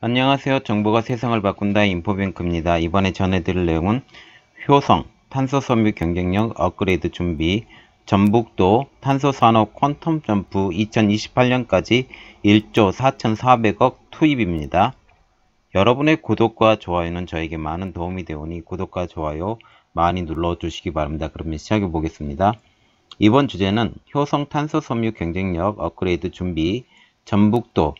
안녕하세요. 정보가 세상을 바꾼다 인포뱅크입니다. 이번에 전해드릴 내용은 효성, 탄소섬유 경쟁력 업그레이드 준비, 전북도 탄소산업 퀀텀점프 2028년까지 1조 4,400억 투입입니다. 여러분의 구독과 좋아요는 저에게 많은 도움이 되오니 구독과 좋아요 많이 눌러주시기 바랍니다. 그러면 시작해 보겠습니다. 이번 주제는 효성 탄소섬유 경쟁력 업그레이드 준비, 전북도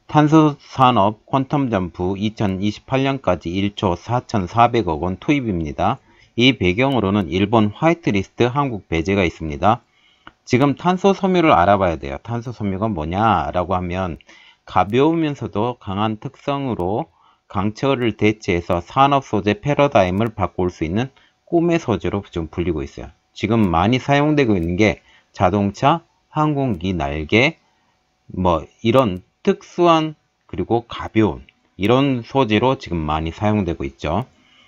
탄소산업 퀀텀점프 2028년까지 1조 4,400억 원 투입입니다. 이 배경으로는 일본 화이트리스트 한국 배제가 있습니다. 지금 탄소섬유를 알아봐야 돼요. 탄소섬유가 뭐냐라고 하면 가벼우면서도 강한 특성으로 강철을 대체해서 산업소재 패러다임을 바꿀 수 있는 꿈의 소재로 좀 불리고 있어요. 지금 많이 사용되고 있는 게 자동차, 항공기 날개, 이런 특수한 그리고 가벼운 이런 소재로 지금 많이 사용되고 있죠.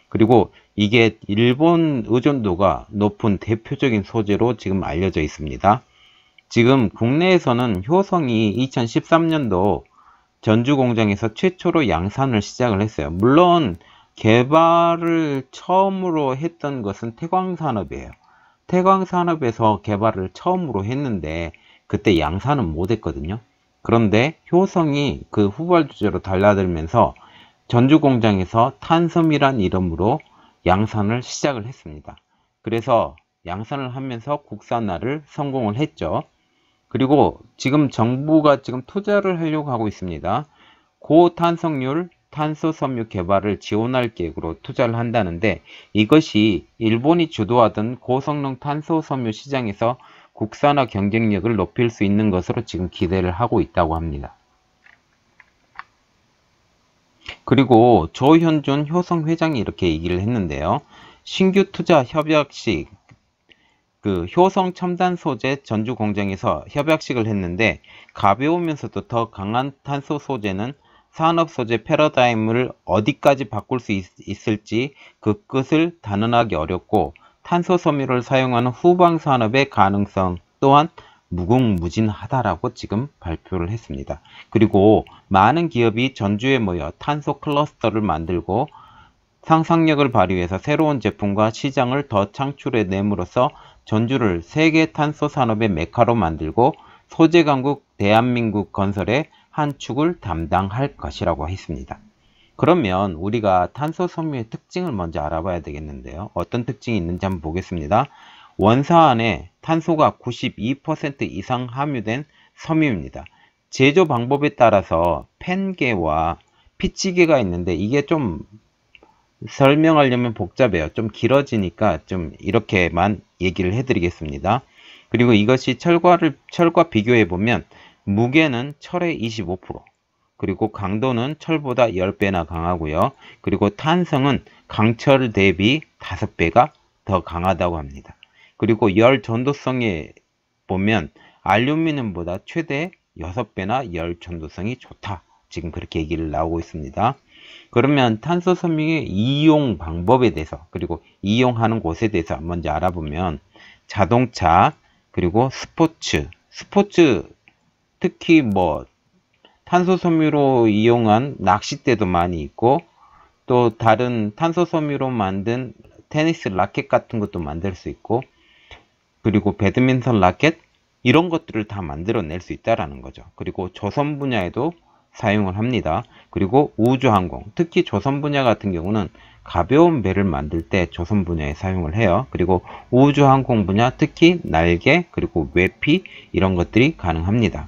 그리고 이게 일본 의존도가 높은 대표적인 소재로 지금 알려져 있습니다. 지금 국내에서는 효성이 2013년도 전주 공장에서 최초로 양산을 시작을 했어요. 물론 개발을 처음으로 했던 것은 태광산업이에요. 태광산업에서 개발을 처음으로 했는데 그때 양산은 못 했거든요. 그런데 효성이 그 후발 주제로 달라들면서 전주 공장에서 탄섬이란 이름으로 양산을 시작을 했습니다. 그래서 양산을 하면서 국산화를 성공을 했죠. 그리고 지금 정부가 지금 투자를 하려고 하고 있습니다. 고탄성률 탄소섬유 개발을 지원할 계획으로 투자를 한다는데 이것이 일본이 주도하던 고성능 탄소섬유 시장에서 국산화 경쟁력을 높일 수 있는 것으로 지금 기대를 하고 있다고 합니다. 그리고 조현준 효성 회장이 이렇게 얘기를 했는데요. 신규 투자 협약식, 효성 첨단 소재 전주 공장에서 협약식을 했는데 가벼우면서도 더 강한 탄소 소재는 산업 소재 패러다임을 어디까지 바꿀 수 있을지 그 끝을 단언하기 어렵고 탄소섬유를 사용하는 후방 산업의 가능성 또한 무궁무진하다라고 지금 발표를 했습니다. 그리고 많은 기업이 전주에 모여 탄소 클러스터를 만들고 상상력을 발휘해서 새로운 제품과 시장을 더 창출해냄으로써 전주를 세계 탄소 산업의 메카로 만들고 소재 강국 대한민국 건설의 한 축을 담당할 것이라고 했습니다. 그러면 우리가 탄소 섬유의 특징을 먼저 알아봐야 되겠는데요. 어떤 특징이 있는지 한번 보겠습니다. 원사 안에 탄소가 92% 이상 함유된 섬유입니다. 제조 방법에 따라서 펜계와 피치계가 있는데 이게 좀 설명하려면 복잡해요. 좀 길어지니까 좀 이렇게만 얘기를 해드리겠습니다. 그리고 이것이 철과 비교해 보면 무게는 철의 25%, 그리고 강도는 철보다 10배나 강하고요. 그리고 탄성은 강철 대비 5배가 더 강하다고 합니다. 그리고 열 전도성에 보면 알루미늄보다 최대 6배나 열 전도성이 좋다. 지금 그렇게 얘기를 나오고 있습니다. 그러면 탄소 섬유의 이용 방법에 대해서 그리고 이용하는 곳에 대해서 먼저 알아보면 자동차 그리고 스포츠 특히 탄소 섬유로 이용한 낚싯대도 많이 있고 또 다른 탄소 섬유로 만든 테니스 라켓 같은 것도 만들 수 있고 그리고 배드민턴 라켓 이런 것들을 다 만들어낼 수 있다라는 거죠. 그리고 조선 분야에도 사용을 합니다. 그리고 우주항공, 특히 조선 분야 같은 경우는 가벼운 배를 만들 때 조선 분야에 사용을 해요. 그리고 우주항공 분야, 특히 날개, 그리고 외피 이런 것들이 가능합니다.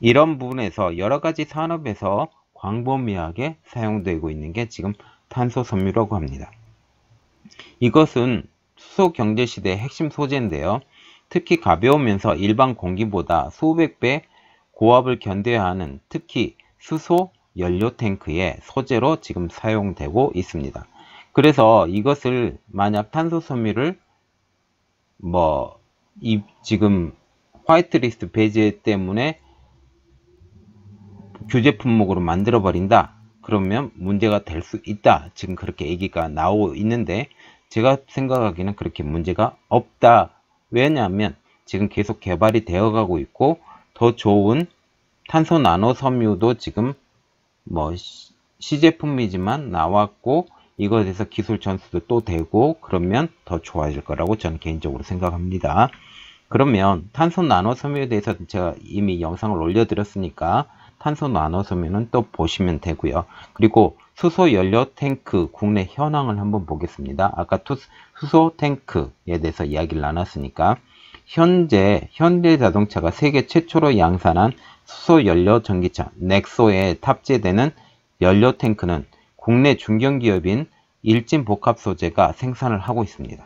이런 부분에서 여러가지 산업에서 광범위하게 사용되고 있는 게 지금 탄소 섬유라고 합니다. 이것은 수소 경제 시대의 핵심 소재인데요. 특히 가벼우면서 일반 공기보다 수백 배 고압을 견뎌야 하는 특히 수소 연료 탱크의 소재로 지금 사용되고 있습니다. 그래서 이것을 만약 탄소 섬유를 지금 화이트리스트 배제 때문에 규제 품목으로 만들어 버린다 그러면 문제가 될 수 있다. 지금 그렇게 얘기가 나오고 있는데 제가 생각하기에는 그렇게 문제가 없다. 왜냐하면 지금 계속 개발이 되어 가고 있고 더 좋은 탄소 나노 섬유도 지금 뭐 시제품이지만 나왔고 이거에 대해서 기술 전수도 또 되고 그러면 더 좋아질 거라고 저는 개인적으로 생각합니다. 그러면 탄소 나노 섬유에 대해서 제가 이미 영상을 올려드렸으니까 탄소 나노 섬유는 또 보시면 되고요. 그리고 수소 연료 탱크 국내 현황을 한번 보겠습니다. 아까 수소 탱크에 대해서 이야기를 나눴으니까 현재 현대자동차가 세계 최초로 양산한 수소 연료 전기차 넥소에 탑재되는 연료 탱크는 국내 중견기업인 일진복합소재가 생산을 하고 있습니다.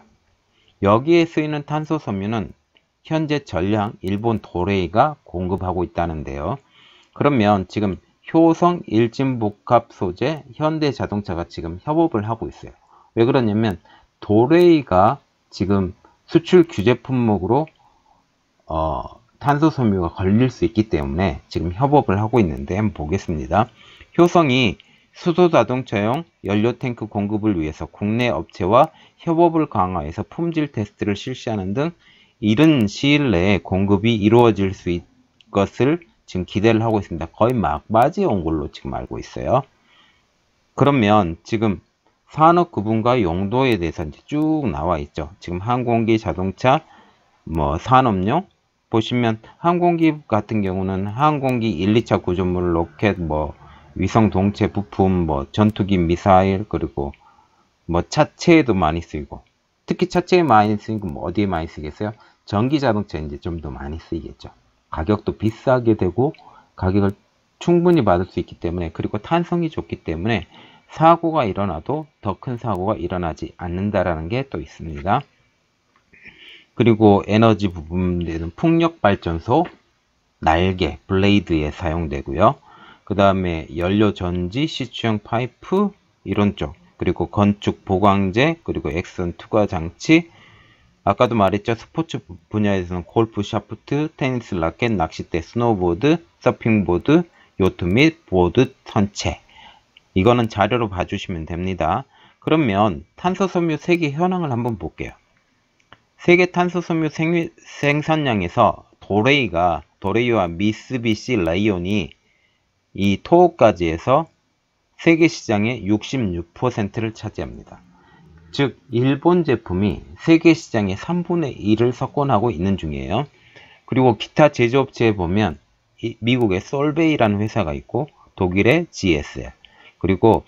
여기에 쓰이는 탄소 섬유는 현재 전량 일본 도레이가 공급하고 있다는데요. 그러면 지금 효성 일진복합 소재 현대자동차가 지금 협업을 하고 있어요. 왜 그러냐면 도레이가 지금 수출 규제 품목으로 탄소 섬유가 걸릴 수 있기 때문에 지금 협업을 하고 있는데 한번 보겠습니다. 효성이 수소자동차용 연료탱크 공급을 위해서 국내 업체와 협업을 강화해서 품질 테스트를 실시하는 등 이른 시일 내에 공급이 이루어질 수 있을 것을 지금 기대를 하고 있습니다. 거의 막바지에 온 걸로 지금 알고 있어요. 그러면 지금 산업 구분과 용도에 대해서 이제 쭉 나와 있죠. 지금 항공기, 자동차, 뭐 산업용 보시면 항공기 같은 경우는 항공기 1, 2차 구조물, 로켓, 뭐 위성 동체 부품, 뭐 전투기 미사일, 그리고 뭐 차체에도 많이 쓰이고, 특히 차체에 많이 쓰이고 뭐 어디에 많이 쓰겠어요? 전기 자동차에 이제 좀 더 많이 쓰이겠죠. 가격도 비싸게 되고 가격을 충분히 받을 수 있기 때문에, 그리고 탄성이 좋기 때문에 사고가 일어나도 더 큰 사고가 일어나지 않는다라는 게 또 있습니다. 그리고 에너지 부분에는 풍력발전소, 날개, 블레이드에 사용되고요. 그 다음에 연료전지, 시추형 파이프 이런 쪽, 그리고 건축 보강제, 그리고 액선 투과 장치, 아까도 말했죠. 스포츠 분야에서는 골프 샤프트, 테니스 라켓, 낚싯대, 스노우보드, 서핑보드, 요트 및 보드 선체. 이거는 자료로 봐주시면 됩니다. 그러면 탄소섬유 세계 현황을 한번 볼게요. 세계 탄소섬유 생산량에서 도레이와 미쓰비시 라이온이 이 토호까지에서 세계 시장의 66%를 차지합니다. 즉 일본 제품이 세계 시장의 3분의 1을 석권하고 있는 중이에요. 그리고 기타 제조업체에 보면 미국의 솔베이라는 회사가 있고 독일의 GSL, 그리고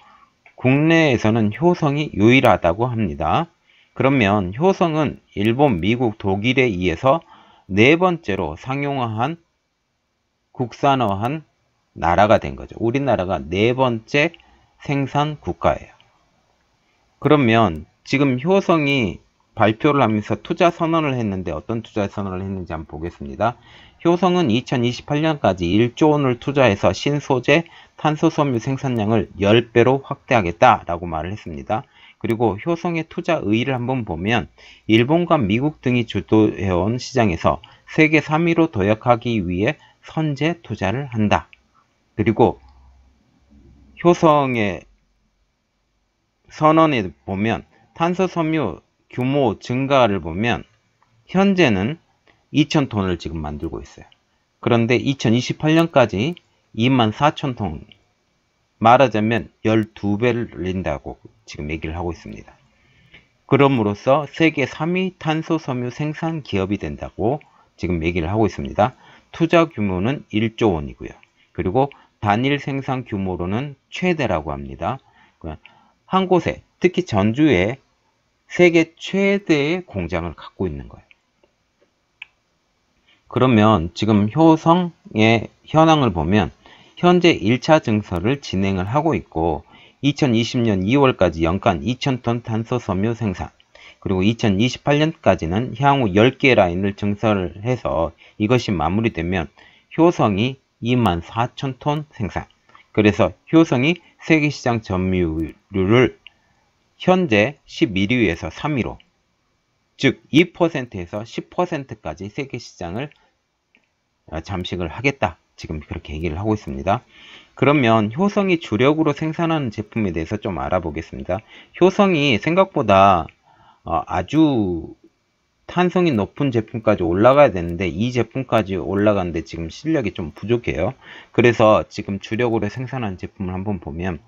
국내에서는 효성이 유일하다고 합니다. 그러면 효성은 일본, 미국, 독일에 의해서 네 번째로 상용화한 국산화한 나라가 된 거죠. 우리나라가 네 번째 생산 국가예요. 그러면 지금 효성이 발표를 하면서 투자 선언을 했는데 어떤 투자 선언을 했는지 한번 보겠습니다. 효성은 2028년까지 1조 원을 투자해서 신소재 탄소섬유 생산량을 10배로 확대하겠다라고 말을 했습니다. 그리고 효성의 투자 의의를 한번 보면 일본과 미국 등이 주도해온 시장에서 세계 3위로 도약하기 위해 선제 투자를 한다. 그리고 효성의 선언에 보면 탄소섬유 규모 증가를 보면 현재는 2,000톤을 지금 만들고 있어요. 그런데 2028년까지 24,000톤, 말하자면 12배를 늘린다고 지금 얘기를 하고 있습니다. 그럼으로써 세계 3위 탄소섬유 생산 기업이 된다고 지금 얘기를 하고 있습니다. 투자 규모는 1조 원이고요. 그리고 단일 생산 규모로는 최대라고 합니다. 한 곳에, 특히 전주에 세계 최대의 공장을 갖고 있는 거예요. 그러면 지금 효성의 현황을 보면 현재 1차 증설을 진행을 하고 있고 2020년 2월까지 연간 2,000톤 탄소섬유 생산, 그리고 2028년까지는 향후 10개 라인을 증설을 해서 이것이 마무리되면 효성이 24,000톤 생산, 그래서 효성이 세계시장 점유율을 현재 11위에서 3위로, 즉 2%에서 10%까지 세계시장을 잠식을 하겠다. 지금 그렇게 얘기를 하고 있습니다. 그러면 효성이 주력으로 생산하는 제품에 대해서 좀 알아보겠습니다. 효성이 생각보다 아주 탄성이 높은 제품까지 올라가야 되는데 이 제품까지 올라가는데 지금 실력이 좀 부족해요. 그래서 지금 주력으로 생산한 제품을 한번 보면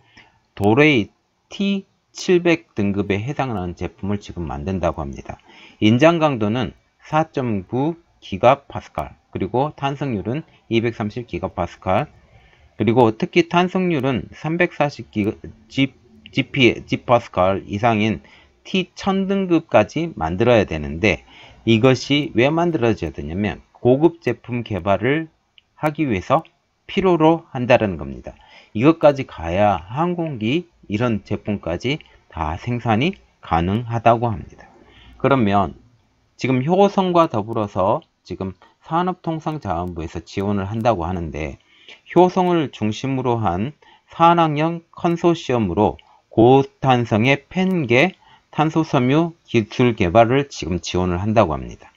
도레이 T700 등급에 해당하는 제품을 지금 만든다고 합니다. 인장 강도는 4.9GPa, 그리고 탄성률은 230GPa, 그리고 특히 탄성률은 340GPa 이상인 T1000 등급까지 만들어야 되는데, 이것이 왜 만들어져야 되냐면 고급 제품 개발을 하기 위해서 필요로 한다는 겁니다. 이것까지 가야 항공기 이런 제품까지 다 생산이 가능하다고 합니다. 그러면 지금 효성과 더불어서 지금 산업통상자원부에서 지원을 한다고 하는데, 효성을 중심으로 한 산학형 컨소시엄으로 고탄성의 펜계 탄소섬유 기술 개발을 지금 지원을 한다고 합니다.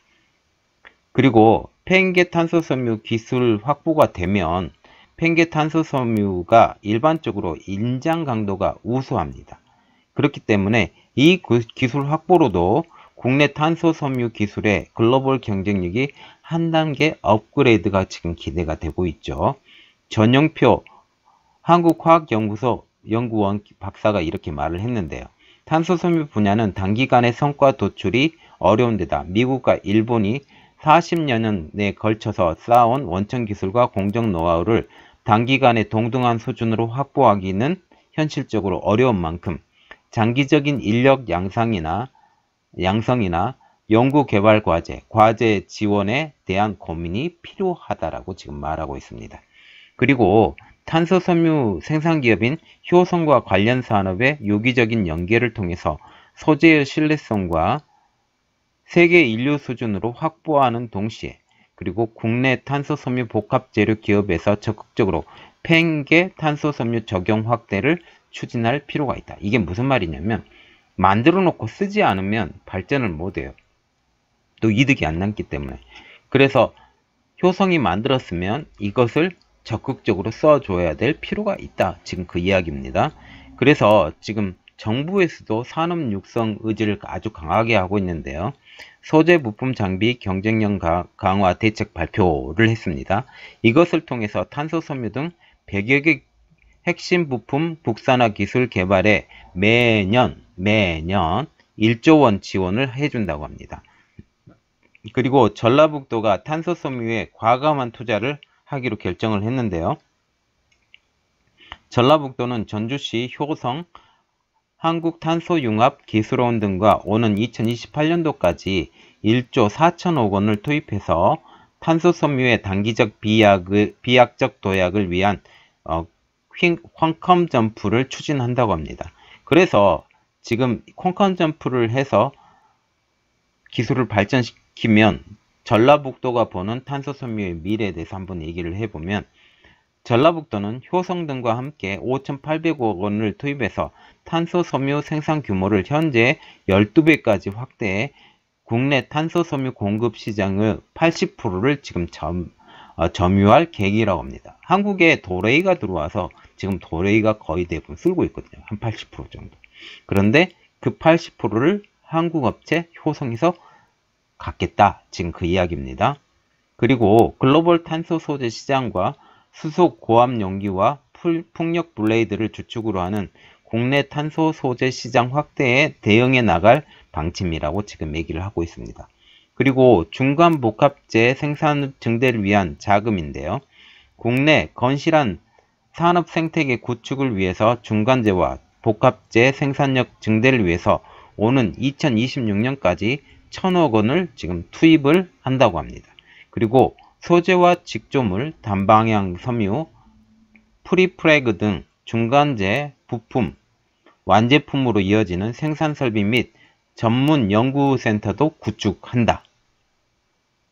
그리고 펜계 탄소섬유 기술 확보가 되면 펜계 탄소섬유가 일반적으로 인장 강도가 우수합니다. 그렇기 때문에 이 기술 확보로도 국내 탄소섬유 기술의 글로벌 경쟁력이 한 단계 업그레이드가 지금 기대가 되고 있죠. 전영표 한국화학연구소 연구원 박사가 이렇게 말을 했는데요. 탄소섬유 분야는 단기간에 성과 도출이 어려운 데다 미국과 일본이 40여 년에 걸쳐서 쌓아온 원천 기술과 공정 노하우를 단기간에 동등한 수준으로 확보하기는 현실적으로 어려운 만큼 장기적인 인력 양성이나 연구개발 과제 지원에 대한 고민이 필요하다라고 지금 말하고 있습니다. 그리고 탄소섬유 생산기업인 효성과 관련 산업의 유기적인 연계를 통해서 소재의 신뢰성과 세계 인류 수준으로 확보하는 동시에, 그리고 국내 탄소섬유 복합재료 기업에서 적극적으로 펜계 탄소섬유 적용 확대를 추진할 필요가 있다. 이게 무슨 말이냐면 만들어 놓고 쓰지 않으면 발전을 못해요. 또 이득이 안 남기 때문에. 그래서 효성이 만들었으면 이것을 적극적으로 써줘야 될 필요가 있다. 지금 그 이야기입니다. 그래서 지금 정부에서도 산업 육성 의지를 아주 강하게 하고 있는데요. 소재 부품 장비 경쟁력 강화 대책 발표를 했습니다. 이것을 통해서 탄소섬유 등 100여 개 핵심 부품 국산화 기술 개발에 매년 1조 원 지원을 해준다고 합니다. 그리고 전라북도가 탄소섬유에 과감한 투자를 하기로 결정을 했는데요. 전라북도는 전주시 효성 한국탄소융합기술원 등과 오는 2028년도까지 1조 4천억 원을 투입해서 탄소섬유의 단기적 비약적 도약을 위한 퀀컴 점프를 추진한다고 합니다. 그래서 지금 퀀컴 점프를 해서 기술을 발전시키면 전라북도가 보는 탄소섬유의 미래에 대해서 한번 얘기를 해보면, 전라북도는 효성 등과 함께 5,800억 원을 투입해서 탄소섬유 생산 규모를 현재 12배까지 확대해 국내 탄소섬유 공급 시장의 80%를 지금 점유할 계획이라고 합니다. 한국에 도레이가 들어와서 지금 도레이가 거의 대부분 쓸고 있거든요. 한 80% 정도. 그런데 그 80%를 한국 업체 효성에서 갖겠다. 지금 그 이야기입니다. 그리고 글로벌 탄소 소재 시장과 수소 고압 용기와 풍력 블레이드를 주축으로 하는 국내 탄소 소재 시장 확대에 대응해 나갈 방침이라고 지금 얘기를 하고 있습니다. 그리고 중간 복합재 생산 증대를 위한 자금인데요. 국내 건실한 산업 생태계 구축을 위해서 중간재와 복합재 생산력 증대를 위해서 오는 2026년까지 1,000억 원을 지금 투입을 한다고 합니다. 그리고 소재와 직조물, 단방향 섬유, 프리프레그 등 중간재 부품, 완제품으로 이어지는 생산설비 및 전문 연구센터도 구축한다.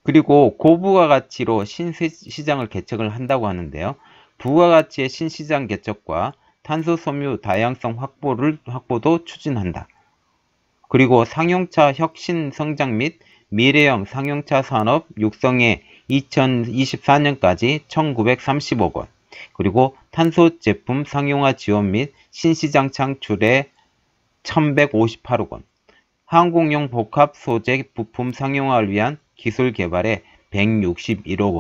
그리고 고부가가치로 신시장을 개척을 한다고 하는데요. 부가가치의 신시장 개척과 탄소섬유 다양성 확보도 추진한다. 그리고 상용차 혁신 성장 및 미래형 상용차 산업 육성에 2024년까지 1,930억 원, 그리고 탄소 제품 상용화 지원 및 신시장 창출에 1,158억 원, 항공용 복합 소재 부품 상용화를 위한 기술 개발에 161억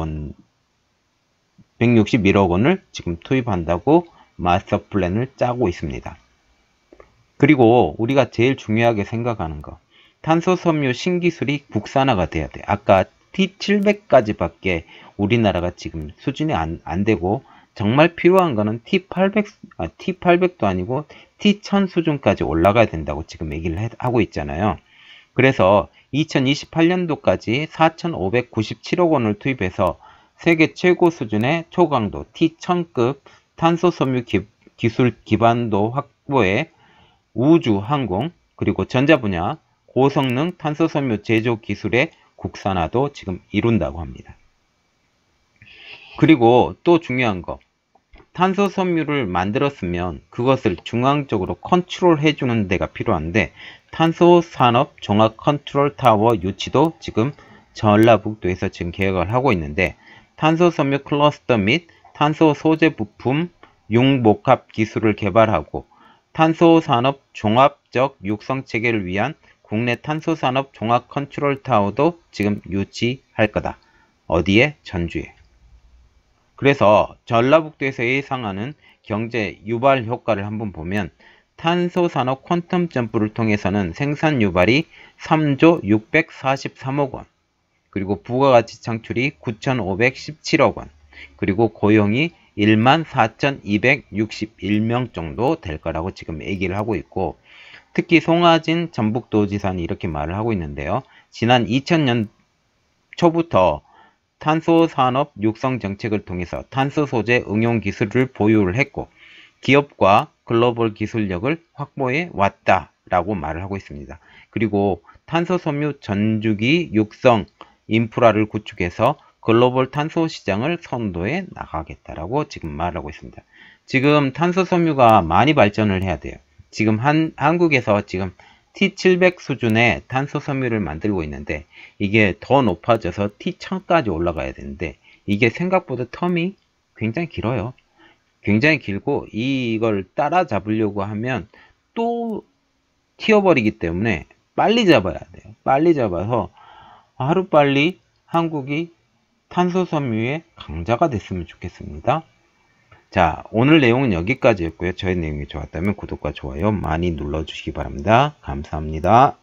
원을 지금 투입한다고 마스터 플랜을 짜고 있습니다. 그리고 우리가 제일 중요하게 생각하는 거, 탄소섬유 신기술이 국산화가 돼야 돼. 아까 T700까지밖에 우리나라가 지금 수준이 안 되고, 정말 필요한 거는 T800도 아니고 T1000 수준까지 올라가야 된다고 지금 얘기를 하고 있잖아요. 그래서 2028년도까지 4,597억 원을 투입해서 세계 최고 수준의 초강도 T1000급 탄소섬유 기술 기반도 확보에 우주, 항공, 그리고 전자 분야 고성능 탄소섬유 제조 기술의 국산화도 지금 이룬다고 합니다. 그리고 또 중요한 거, 탄소섬유를 만들었으면 그것을 중앙적으로 컨트롤 해주는 데가 필요한데, 탄소산업 종합 컨트롤 타워 유치도 지금 전라북도에서 지금 계획을 하고 있는데, 탄소섬유 클러스터 및 탄소 소재 부품 융복합 기술을 개발하고 탄소산업 종합적 육성 체계를 위한 국내 탄소산업 종합 컨트롤 타워도 지금 유치할 거다. 어디에? 전주에. 그래서 전라북도에서 예상하는 경제 유발 효과를 한번 보면, 탄소산업 퀀텀 점프를 통해서는 생산 유발이 3조 643억 원, 그리고 부가가치 창출이 9,517억 원, 그리고 고용이 14,261명 정도 될 거라고 지금 얘기를 하고 있고, 특히 송하진 전북도지사는 이렇게 말을 하고 있는데요. 지난 2000년 초부터 탄소산업 육성 정책을 통해서 탄소 소재 응용 기술을 보유를 했고, 기업과 글로벌 기술력을 확보해 왔다라고 말을 하고 있습니다. 그리고 탄소섬유 전주기 육성 인프라를 구축해서 글로벌 탄소 시장을 선도해 나가겠다라고 지금 말하고 있습니다. 지금 탄소섬유가 많이 발전을 해야 돼요. 지금 한국에서 지금 T700 수준의 탄소섬유를 만들고 있는데, 이게 더 높아져서 T1000까지 올라가야 되는데, 이게 생각보다 텀이 굉장히 길어요. 굉장히 길고, 이걸 따라잡으려고 하면 또 튀어버리기 때문에 빨리 잡아야 돼요. 빨리 잡아서 하루빨리 한국이 탄소섬유의 강자가 됐으면 좋겠습니다. 자, 오늘 내용은 여기까지였고요. 저희 내용이 좋았다면 구독과 좋아요 많이 눌러주시기 바랍니다. 감사합니다.